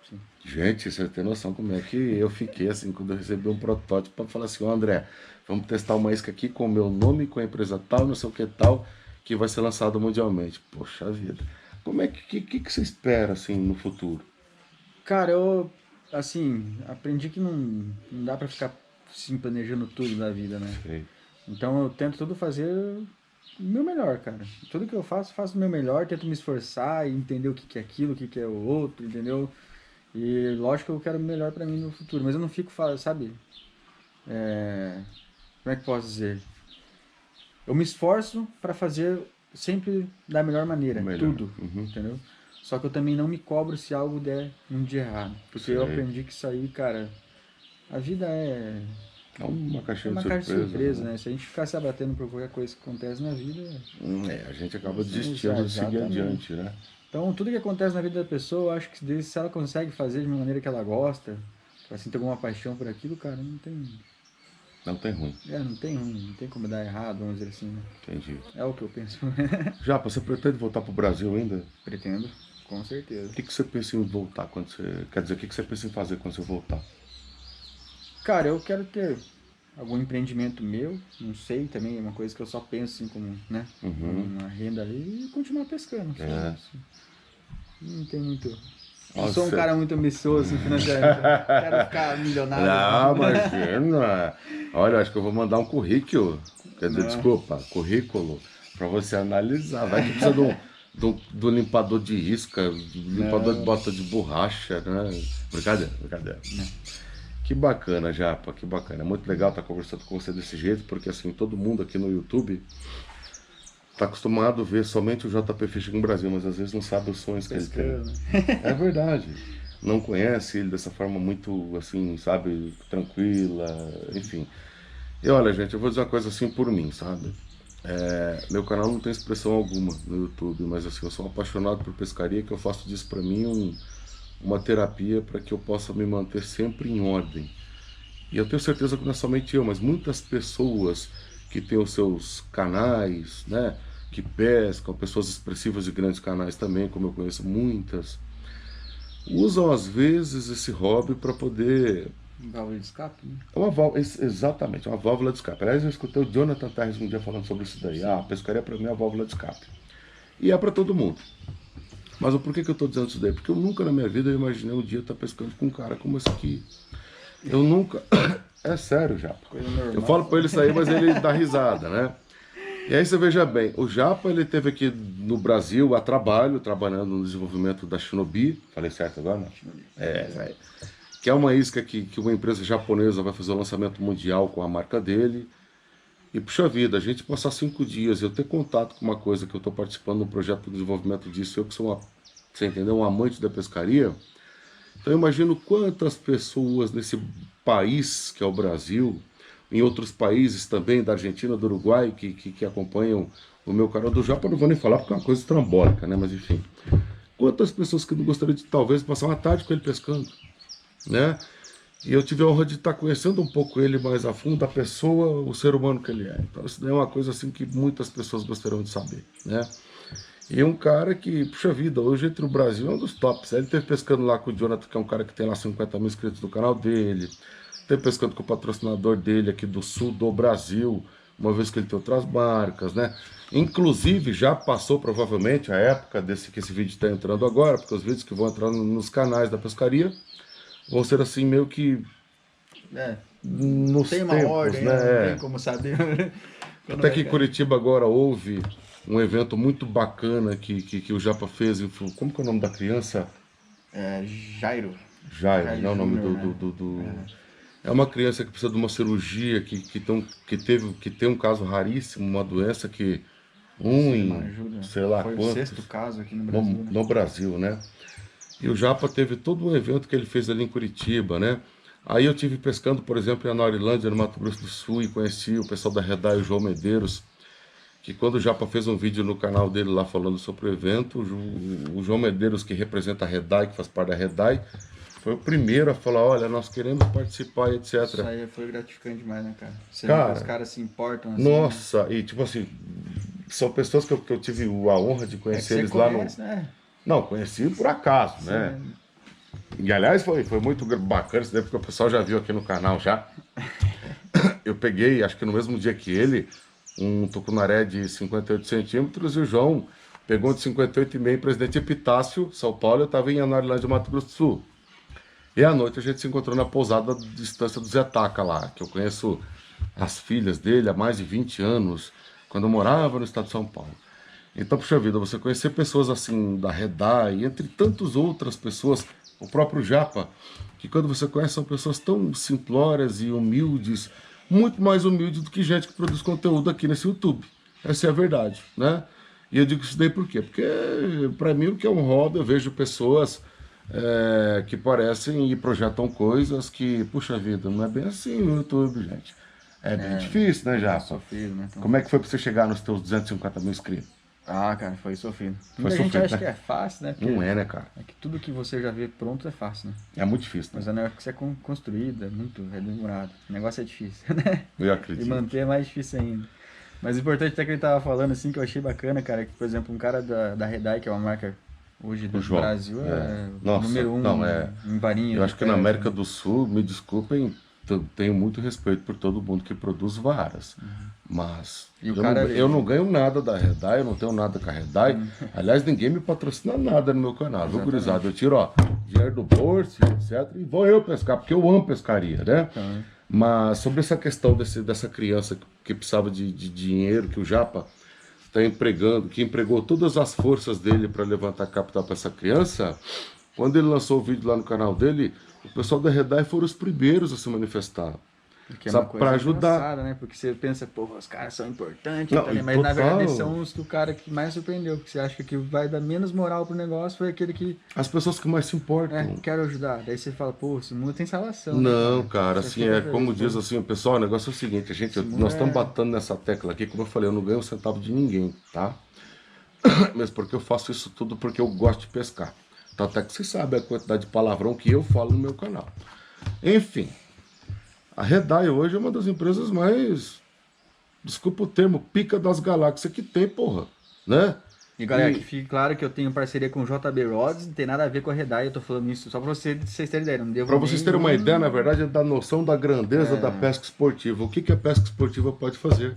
Speaker 2: Sim.
Speaker 1: Gente, você tem noção como é que eu fiquei assim quando eu recebi um protótipo para falar assim, ó, André, vamos testar uma isca aqui com o meu nome, com a empresa tal, não sei o que tal, que vai ser lançado mundialmente. Poxa vida. Como é que você espera assim no futuro?
Speaker 2: Cara, eu, assim, aprendi que não dá pra ficar assim, planejando tudo da vida, né?
Speaker 1: Sei.
Speaker 2: Então eu tento tudo fazer o meu melhor, cara. Tudo que eu faço, faço o meu melhor, tento me esforçar e entender o que que é aquilo, o que que é o outro, entendeu? E lógico que eu quero o melhor pra mim no futuro, mas eu não fico, sabe? É, como é que eu posso dizer? Eu me esforço pra fazer sempre da melhor
Speaker 1: O
Speaker 2: maneira,
Speaker 1: melhor.
Speaker 2: tudo,
Speaker 1: Uhum.
Speaker 2: entendeu? Só que eu também não me cobro se algo der um dia errado, porque eu
Speaker 1: Sei.
Speaker 2: aprendi que isso aí, cara, a vida
Speaker 1: É uma
Speaker 2: é
Speaker 1: caixinha de
Speaker 2: uma caixa de
Speaker 1: surpresa,
Speaker 2: surpresa,
Speaker 1: né?
Speaker 2: né? Se a gente ficar se abatendo por qualquer coisa que acontece na vida,
Speaker 1: A gente acaba desistindo de seguir
Speaker 2: exatamente.
Speaker 1: adiante, né?
Speaker 2: Então, tudo que acontece na vida da pessoa, eu acho que se ela consegue fazer de uma maneira que ela gosta, assim, ter alguma paixão por aquilo, cara,
Speaker 1: Não tem ruim.
Speaker 2: não tem ruim, não tem como dar errado, vamos dizer assim, né?
Speaker 1: Entendi.
Speaker 2: É o que eu penso.
Speaker 1: Japa, você pretende voltar pro Brasil ainda?
Speaker 2: Pretendo, com certeza.
Speaker 1: O que você pensa em voltar quando você. Quer dizer, o que você pensa em fazer quando você voltar?
Speaker 2: Cara, eu quero ter algum empreendimento meu, não sei também, é uma coisa que eu só penso assim como, né,
Speaker 1: Uhum.
Speaker 2: uma renda ali e continuar pescando, só
Speaker 1: É.
Speaker 2: isso. Não tem muito. Não sou um
Speaker 1: Nossa.
Speaker 2: cara muito ambicioso assim, financeiramente. Quero ficar milionário.
Speaker 1: Não, imagina. Olha, acho que eu vou mandar um currículo. Quer dizer,
Speaker 2: Não.
Speaker 1: desculpa, currículo, para você analisar. Vai que precisa de um limpador de isca, de um limpador de
Speaker 2: Não.
Speaker 1: bota de borracha, né? Brincadeira, brincadeira. Que bacana, Japa, que bacana. É muito legal estar conversando com você desse jeito, porque assim, todo mundo aqui no YouTube está acostumado a ver somente o JP Fishing no Brasil, mas às vezes não sabe os sonhos que ele tem.
Speaker 2: Pescando.
Speaker 1: É verdade. Não conhece ele dessa forma muito, assim, sabe, tranquila, enfim. E olha, gente, eu vou dizer uma coisa assim por mim, sabe? Meu canal não tem expressão alguma no YouTube, mas assim, eu sou um apaixonado por pescaria, que eu faço disso pra mim uma terapia para que eu possa me manter sempre em ordem. E eu tenho certeza que não é somente eu, mas muitas pessoas que têm os seus canais, né, que pescam, pessoas expressivas de grandes canais também, como eu conheço muitas, usam às vezes esse hobby para poder.
Speaker 2: Válvula de escape, né?
Speaker 1: É uma válvula, exatamente, uma válvula de escape. Aliás, eu escutei o Jonathan Tarres um dia falando sobre isso daí. Ah, a pescaria para mim é a válvula de escape. E é para todo mundo. Mas por que eu estou dizendo isso daí? Porque eu nunca na minha vida eu imaginei um dia estar pescando com um cara como esse aqui. Eu nunca. É sério, Japa.
Speaker 2: Coisa normal.
Speaker 1: Eu falo para ele sair, mas ele dá risada, né? E aí você veja bem, o Japa ele teve aqui no Brasil a trabalho, trabalhando no desenvolvimento da Shinobi. Falei certo agora, não? Velho. Que é uma isca que uma empresa japonesa vai fazer o lançamento mundial com a marca dele. E puxa vida, a gente passar 5 dias, eu ter contato com uma coisa que eu estou participando do projeto de desenvolvimento disso, eu que sou você entendeu, um amante da pescaria. Então eu imagino quantas pessoas nesse país que é o Brasil, em outros países também, da Argentina, do Uruguai, que acompanham o meu canal do Japa, não vou nem falar porque é uma coisa estrambólica, né? Mas enfim. Quantas pessoas que não gostariam de talvez passar uma tarde com ele pescando, né? E eu tive a honra de estar conhecendo um pouco ele mais a fundo, a pessoa, o ser humano que ele é. Então isso daí é uma coisa assim que muitas pessoas gostariam de saber, né? E um cara que, puxa vida, hoje entre o Brasil é um dos tops. Ele esteve pescando lá com o Jonathan, que é um cara que tem lá 50 mil inscritos no canal dele. Esteve pescando com o patrocinador dele aqui do sul do Brasil, uma vez que ele tem outras marcas, né? Inclusive já passou provavelmente a época desse que esse vídeo está entrando agora, porque os vídeos que vão entrar nos canais da pescaria vão ser assim meio que nos
Speaker 2: Tem uma
Speaker 1: tempos,
Speaker 2: ordem,
Speaker 1: né?
Speaker 2: não tem como saber. Quando
Speaker 1: Até
Speaker 2: vai
Speaker 1: que em
Speaker 2: cair.
Speaker 1: Curitiba agora houve um evento muito bacana que o Japa fez. Como que é o nome da criança?
Speaker 2: Jairo.
Speaker 1: Jairo,
Speaker 2: Jairo
Speaker 1: não é o nome
Speaker 2: Júnior, né?
Speaker 1: É uma criança que precisa de uma cirurgia, que tem um caso raríssimo, uma doença que
Speaker 2: Uma
Speaker 1: em
Speaker 2: ajuda.
Speaker 1: sei lá
Speaker 2: Foi o
Speaker 1: quantos,
Speaker 2: 6º caso aqui no
Speaker 1: no,
Speaker 2: Brasil, né?
Speaker 1: no Brasil, né? E o Japa teve todo um evento que ele fez ali em Curitiba, né? Aí eu tive pescando, por exemplo, em Anaurilândia, no Mato Grosso do Sul, e conheci o pessoal da Redai, o João Medeiros, que quando o Japa fez um vídeo no canal dele lá falando sobre o evento, o João Medeiros, que representa a Redai, que faz parte da Redai, foi o primeiro a falar, olha, nós queremos participar, etc.
Speaker 2: Isso aí foi gratificante demais, né, cara? Você vê
Speaker 1: Cara,
Speaker 2: que os caras se importam assim.
Speaker 1: nossa, e tipo assim, são pessoas que eu tive a honra de
Speaker 2: É que
Speaker 1: conhecer
Speaker 2: você
Speaker 1: eles lá no...
Speaker 2: conhece, né?
Speaker 1: Não, conheci por acaso, né? E aliás, foi muito bacana isso daí, porque o pessoal já viu aqui no canal já. Eu peguei, acho que no mesmo dia que ele, um tucunaré de 58 centímetros e o João pegou um de 58,5 em Presidente Epitácio, São Paulo. Eu estava em Anarilândia, Mato Grosso do Sul. E à noite a gente se encontrou na pousada de Estância do Zetaca lá, que eu conheço as filhas dele há mais de 20 anos, quando eu morava no estado de São Paulo. Então, puxa vida, você conhecer pessoas assim da Redai, entre tantas outras pessoas, o próprio Japa, que quando você conhece são pessoas tão simplórias e humildes, muito mais humildes do que gente que produz conteúdo aqui nesse YouTube. Essa é a verdade, né? E eu digo isso daí por quê? Porque para mim o que é um hobby, eu vejo pessoas que parecem e projetam coisas que, puxa vida, não é bem assim no YouTube, gente. É bem difícil, né, Japa?
Speaker 2: Sofrido, né? Então...
Speaker 1: Como é que foi pra você chegar nos teus 250 mil inscritos?
Speaker 2: Ah, cara, foi sofrido.
Speaker 1: Foi
Speaker 2: Muita gente
Speaker 1: sofrido,
Speaker 2: acha
Speaker 1: né?
Speaker 2: que é fácil, né? Porque
Speaker 1: Não é, né, cara?
Speaker 2: é que tudo que você já vê pronto é fácil, né?
Speaker 1: É muito difícil, né?
Speaker 2: Mas na hora que você é construído, é demorado. O negócio é difícil, né?
Speaker 1: Eu
Speaker 2: E
Speaker 1: acredito.
Speaker 2: manter é mais difícil ainda. Mas o importante até que ele tava falando, assim, que eu achei bacana, cara, que, por exemplo, um cara da Redai, que é uma marca hoje do
Speaker 1: João,
Speaker 2: Brasil, é
Speaker 1: Nossa,
Speaker 2: número um
Speaker 1: não,
Speaker 2: em varinhas.
Speaker 1: eu acho
Speaker 2: de
Speaker 1: que na
Speaker 2: pesca,
Speaker 1: América
Speaker 2: né?
Speaker 1: do Sul, me desculpem, eu tenho muito respeito por todo mundo que produz varas. Mas
Speaker 2: E o
Speaker 1: eu,
Speaker 2: cara,
Speaker 1: não, eu não ganho nada da Redai, eu não tenho nada com a Redai. Aliás, ninguém me patrocina nada no meu canal, viu, gurizada? Eu tiro, ó, dinheiro do bolso, etc. E vou eu pescar, porque eu amo pescaria, né?
Speaker 2: Então,
Speaker 1: Mas sobre essa questão dessa criança que precisava de dinheiro, que o Japa está empregando, que empregou todas as forças dele para levantar capital para essa criança, quando ele lançou o vídeo lá no canal dele, o pessoal da Redai foram os primeiros a se manifestar.
Speaker 2: porque é
Speaker 1: Sabe,
Speaker 2: uma
Speaker 1: para
Speaker 2: coisa
Speaker 1: ajudar.
Speaker 2: engraçada, né? Porque você pensa, pô, os caras são importantes,
Speaker 1: Não,
Speaker 2: tá, né?
Speaker 1: e
Speaker 2: Mas na
Speaker 1: total.
Speaker 2: verdade são os que o cara que mais surpreendeu. Porque você acha que o que vai dar menos moral pro negócio foi aquele que,
Speaker 1: As pessoas que mais se importam.
Speaker 2: quero ajudar. Daí você fala, pô, esse mundo tem salvação.
Speaker 1: Não,
Speaker 2: né,
Speaker 1: cara,
Speaker 2: Você
Speaker 1: assim,
Speaker 2: fica
Speaker 1: como
Speaker 2: feliz,
Speaker 1: diz
Speaker 2: pô.
Speaker 1: assim, o pessoal, o negócio é o seguinte,
Speaker 2: Esse mundo
Speaker 1: nós estamos
Speaker 2: é...
Speaker 1: batendo nessa tecla aqui, como eu falei, eu não ganho um centavo de ninguém, tá? Mesmo porque eu faço isso tudo porque eu gosto de pescar. Então até que você sabe a quantidade de palavrão que eu falo no meu canal. Enfim, a Redai hoje é uma das empresas mais, desculpa o termo, pica das galáxias que tem, porra, né?
Speaker 2: E galera,
Speaker 1: E-
Speaker 2: que fique claro que eu tenho parceria com o JB Rods, não tem nada a ver com a Redai, eu tô falando isso só pra vocês terem ideia. Não devo
Speaker 1: Para vocês terem uma ideia, na verdade, é da noção da grandeza da pesca esportiva. O que a pesca esportiva pode fazer?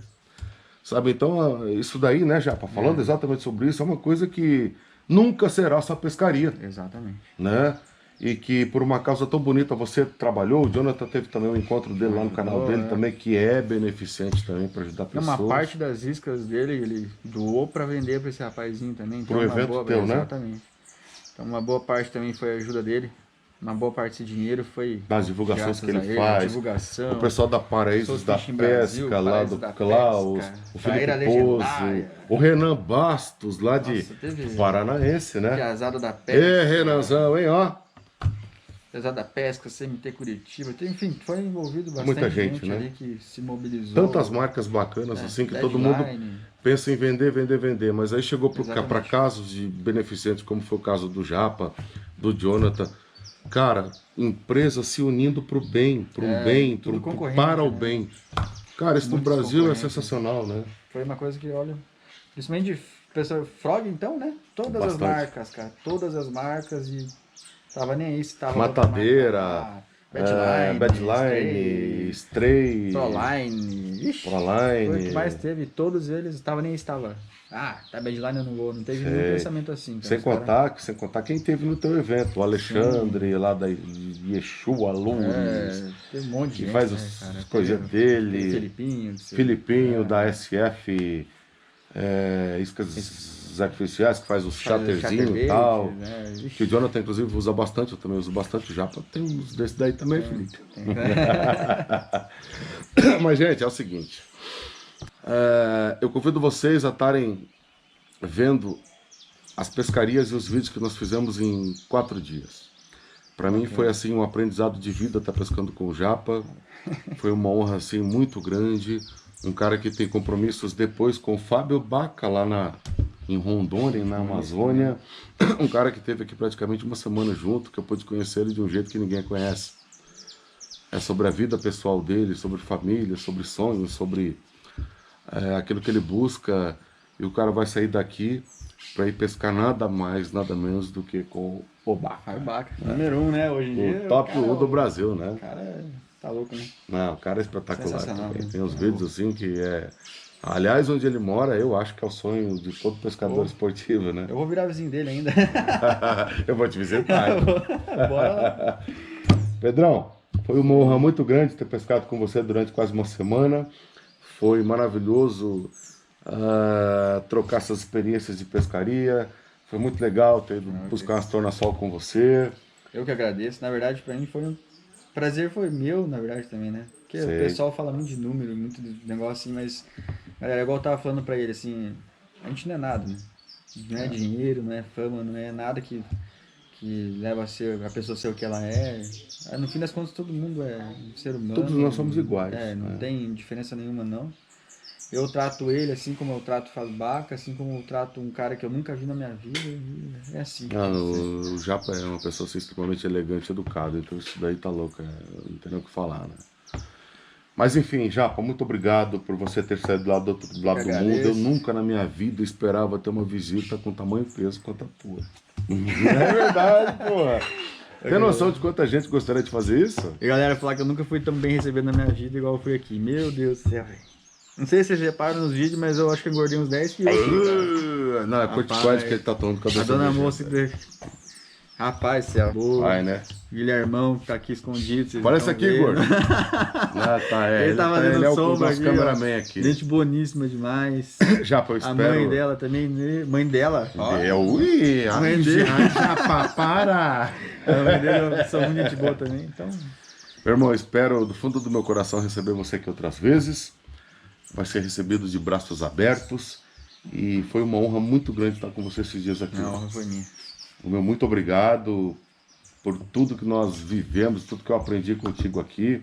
Speaker 1: Sabe, então, isso daí, né, Japa, falando exatamente sobre isso, é uma coisa que nunca será só pescaria,
Speaker 2: Exatamente.
Speaker 1: né? E que por uma causa tão bonita você trabalhou, o Jonathan teve também um encontro dele lá no canal dele também, que é beneficente também para ajudar
Speaker 2: Não,
Speaker 1: pessoas.
Speaker 2: uma parte das iscas dele, ele doou pra vender pra esse rapazinho também. Então
Speaker 1: Pro
Speaker 2: uma
Speaker 1: evento
Speaker 2: boa,
Speaker 1: teu, né?
Speaker 2: exatamente. Então uma boa parte também foi a ajuda dele. Uma boa parte desse dinheiro foi
Speaker 1: Das divulgações
Speaker 2: graças
Speaker 1: que ele
Speaker 2: a ele,
Speaker 1: faz,
Speaker 2: divulgação.
Speaker 1: o pessoal da Paraísos da
Speaker 2: Fishing Brasil,
Speaker 1: Pesca, lá
Speaker 2: Paraísos
Speaker 1: do
Speaker 2: da
Speaker 1: Klaus,
Speaker 2: Pesca,
Speaker 1: o Felipe
Speaker 2: Traíra
Speaker 1: Pozo,
Speaker 2: Legendária.
Speaker 1: o Renan Bastos, lá de
Speaker 2: Nossa, teve-
Speaker 1: Paranaense, né?
Speaker 2: Piazada da Pesca.
Speaker 1: Ê, Renanzão, hein, ó.
Speaker 2: Piazada da Pesca, CMT Curitiba. Enfim, foi envolvido bastante
Speaker 1: Muita gente, né?
Speaker 2: ali que se mobilizou.
Speaker 1: Tantas marcas bacanas assim que todo
Speaker 2: Deadline.
Speaker 1: mundo pensa em vender, vender, vender. Mas aí chegou para
Speaker 2: Exatamente.
Speaker 1: casos de beneficentes, como foi o caso do Japa, do Jonathan. Cara, empresas se unindo para o bem, para um bem,
Speaker 2: tudo concorrente,
Speaker 1: para o
Speaker 2: né?
Speaker 1: bem. Cara, isso no
Speaker 2: Muitos
Speaker 1: Brasil é
Speaker 2: concorrentes,
Speaker 1: sensacional, né?
Speaker 2: Foi uma coisa que, olha, principalmente de pessoa, Frog então, né? Todas as
Speaker 1: Bastante.
Speaker 2: marcas, cara. Todas as marcas e tava nem aí se tava
Speaker 1: Matadeira, Badline, Stray,
Speaker 2: Proline, ixi,
Speaker 1: Proline.
Speaker 2: foi o que mais teve, todos eles estavam nem aí, estava, tá Badline eu não vou, não teve nenhum pensamento assim. Então,
Speaker 1: Sem contar quem teve no teu evento, o Alexandre, lá da Yeshua Luz,
Speaker 2: tem um monte de
Speaker 1: que
Speaker 2: gente,
Speaker 1: faz
Speaker 2: né,
Speaker 1: as
Speaker 2: cara?
Speaker 1: coisas dele,
Speaker 2: Felipinho,
Speaker 1: Filipinho da SF, Iscas Artificiais, que faz os chatterzinhos e tal.
Speaker 2: né? Ixi,
Speaker 1: Que o Jonathan, inclusive, usa bastante, eu também uso bastante japa. Tem uns desses daí também, Felipe. Mas, gente, é o seguinte. Eu convido vocês a estarem vendo as pescarias e os vídeos que nós fizemos em 4 dias. Para mim foi assim um aprendizado de vida estar pescando com o Japa. Foi uma honra assim muito grande. Um cara que tem compromissos depois com o Fábio Baca lá em Rondônia, na Amazônia. Um cara que teve aqui praticamente uma semana junto, que eu pude conhecer ele de um jeito que ninguém conhece. É sobre a vida pessoal dele, sobre família, sobre sonhos, sobre aquilo que ele busca. E o cara vai sair daqui para ir pescar nada mais, nada menos do que com o Baca.
Speaker 2: O Baca, número 1, né? Hoje em dia.
Speaker 1: O top
Speaker 2: cara,
Speaker 1: 1 do Brasil, né?
Speaker 2: O cara tá louco, né?
Speaker 1: Não, o cara é espetacular
Speaker 2: Sensacional,
Speaker 1: também.
Speaker 2: né?
Speaker 1: Tem uns vídeos assim que é. Aliás, onde ele mora, eu acho que é o sonho de todo pescador esportivo, né?
Speaker 2: Eu vou virar vizinho dele ainda.
Speaker 1: Eu vou te visitar.
Speaker 2: Bora lá.
Speaker 1: Pedrão, foi uma honra muito grande ter pescado com você durante quase uma semana. Foi maravilhoso trocar essas experiências de pescaria. Foi muito legal ter ido buscar umas torna-sol com você.
Speaker 2: Eu que agradeço. Na verdade, pra mim foi um prazer, foi meu, na verdade, também, né? Porque
Speaker 1: Sei.
Speaker 2: o pessoal fala muito de número, muito de negócio assim, mas, galera, igual eu tava falando pra ele, assim, a gente não é nada, né? Não é dinheiro, não é fama, não é nada que leva a pessoa a ser o que ela é. No fim das contas, todo mundo é um ser humano.
Speaker 1: Todos nós somos iguais.
Speaker 2: Não tem diferença nenhuma, não. Eu trato ele assim como eu trato o Fazbaca, assim como eu trato um cara que eu nunca vi na minha vida. E é assim.
Speaker 1: O Japa é uma pessoa assim, extremamente elegante e educada, então isso daí tá louco, não tem nem o que falar, né? Mas enfim, Japa, muito obrigado por você ter saído lá do outro lado do mundo. Eu nunca na minha vida esperava ter uma visita com tamanho e peso quanto a tua. É verdade, porra. Tem noção de quanta gente gostaria de fazer isso?
Speaker 2: E galera, falar que eu nunca fui tão bem recebido na minha vida igual eu fui aqui. Meu Deus do céu, velho. Não sei se vocês reparam nos vídeos, mas eu acho que eu engordei uns 10 quilos.
Speaker 1: Não, é corticoide que ele tá tomando cabeça.
Speaker 2: A dona moça... Rapaz, céu.
Speaker 1: Vai, né?
Speaker 2: Guilhermão que tá aqui escondido.
Speaker 1: Parece aqui, gordo.
Speaker 2: Ele tá fazendo
Speaker 1: ele é o
Speaker 2: sombra
Speaker 1: nosso
Speaker 2: aqui,
Speaker 1: cameraman aqui.
Speaker 2: Gente boníssima demais.
Speaker 1: Japa, eu espero.
Speaker 2: A mãe dela também. Mãe dela.
Speaker 1: Ui,
Speaker 2: a mãe dele.
Speaker 1: Japa, para!
Speaker 2: A mãe dele são muito gente boa também, então...
Speaker 1: Meu irmão, eu espero do fundo do meu coração receber você aqui outras vezes. Vai ser recebido de braços abertos. E foi uma honra muito grande estar com você esses dias aqui.
Speaker 2: A honra foi minha.
Speaker 1: O meu muito obrigado por tudo que nós vivemos, tudo que eu aprendi contigo aqui.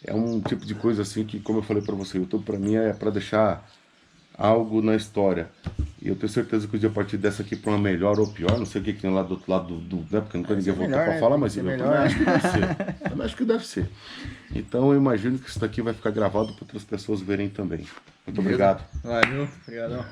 Speaker 1: É um tipo de coisa assim que, como eu falei para você, o YouTube para mim é para deixar algo na história. E eu tenho certeza que o dia a partir dessa aqui para uma melhor ou pior, não sei o que tem lá do outro lado né? Porque nunca ninguém voltou para falar, mas eu também acho que deve ser. Também acho que deve ser. Então eu imagino que isso daqui vai ficar gravado para outras pessoas verem também. Muito obrigado.
Speaker 2: Valeu, obrigadão.